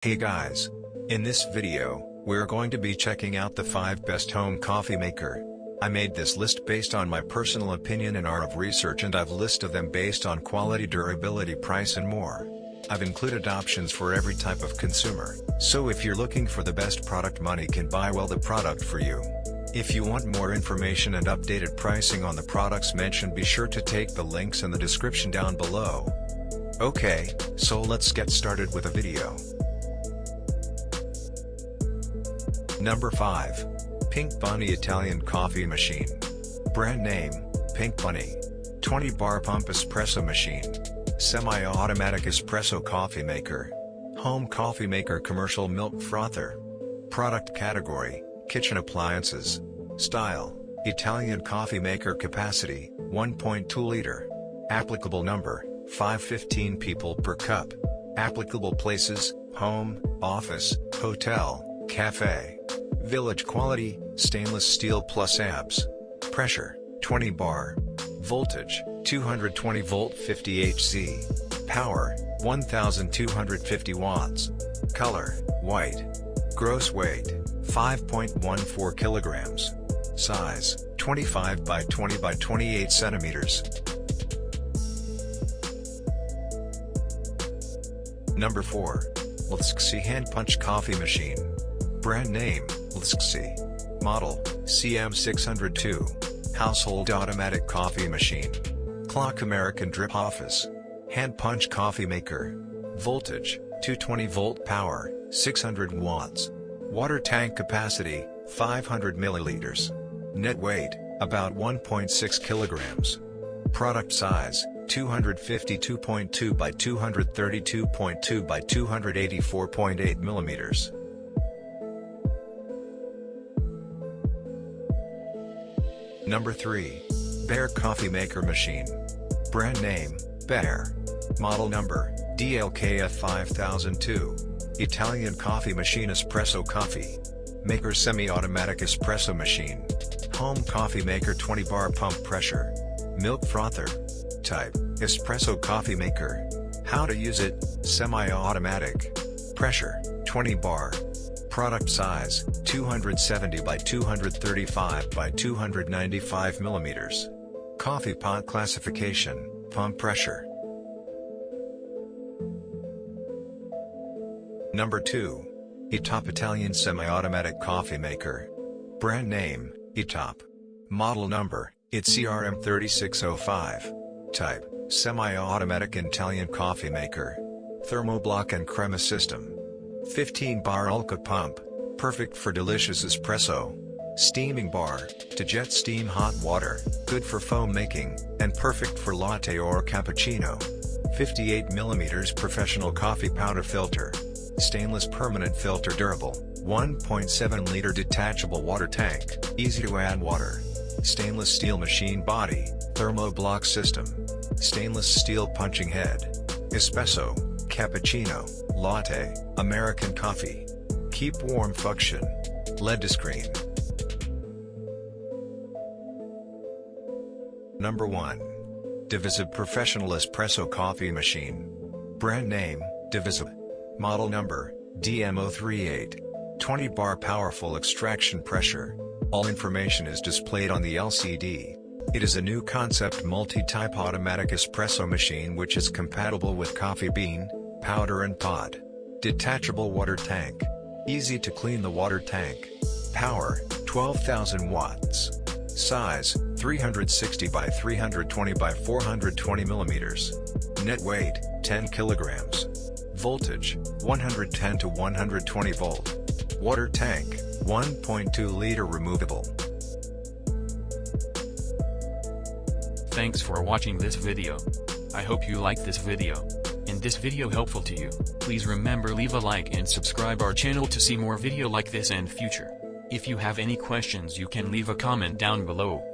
Hey guys! In this video, we're going to be checking out the 5 best home coffee maker. I made this list based on my personal opinion and art of research, and I've listed them based on quality, durability, price and more. I've included options for every type of consumer, so if you're looking for the best product money can buy, well, the product for you. If you want more information and updated pricing on the products mentioned, be sure to take the links in the description down below. Okay, so let's get started with the video. Number 5. Pink Bunny Italian Coffee Machine. Brand name, Pink Bunny. 20 bar pump espresso machine. Semi-automatic espresso coffee maker. Home coffee maker, commercial milk frother. Product category, kitchen appliances. Style, Italian coffee maker. Capacity, 1.2 liter. Applicable number, 515 people per cup. Applicable places, home, office, hotel, cafe. Village quality, stainless steel plus ABS. Pressure, 20 bar. Voltage, 220 volt 50 Hz. Power, 1250 watts. Color, white. Gross weight, 5.14 kilograms. Size, 25 by 20 by 28 centimeters. Number 4. Aliexpress Hand Punch Coffee Machine. Brand name, Aliexpress. Model, CM602. Household automatic coffee machine. Clock, American drip office. Hand punch coffee maker. Voltage, 220 volt. Power, 600 watts. Water tank capacity, 500 milliliters. Net weight, about 1.6 kilograms. Product size, 252.2 by 232.2 by 284.8 millimeters. Number 3. Bear Coffee Maker Machine. Brand name, Bear. Model number, DLKF 5002. Italian coffee machine, espresso coffee maker, semi-automatic espresso machine. Home coffee maker, 20 bar pump pressure. Milk frother. Type, espresso coffee maker. How to use it, semi-automatic. Pressure, 20 bar. Product size, 270 by 235 by 295 millimeters. Coffee pot classification, pump pressure. Number 2. ETOP Italian Semi-Automatic Coffee Maker. Brand name, ETOP. Model number, it's CRM3605. Type, semi-automatic Italian coffee maker. Thermoblock and crema system. 15 bar Ulca pump, perfect for delicious espresso. Steaming bar, to jet steam hot water, good for foam making, and perfect for latte or cappuccino. 58 mm professional coffee powder filter. Stainless permanent filter, durable, 1.7 liter detachable water tank, easy to add water. Stainless steel machine body, thermoblock system. Stainless steel punching head. Espresso, cappuccino, latte, American coffee. Keep warm function. LED screen. Number 1. Divisive Professional Espresso Coffee Machine. Brand name, Divisive. Model number, DM038. 20 bar powerful extraction pressure. All information is displayed on the LCD. It is a new concept multi-type automatic espresso machine which is compatible with coffee bean, powder and pod. Detachable water tank. Easy to clean the water tank. Power, 12,000 watts. Size, 360 by 320 by 420 millimeters. Net weight, 10 kilograms. Voltage, 110 to 120 volt. Water tank, 1.2 liter removable. Thanks for watching this video. I hope you like this video. And this video helpful to you, please remember leave a like and subscribe our channel to see more video like this and future. If you have any questions you can leave a comment down below.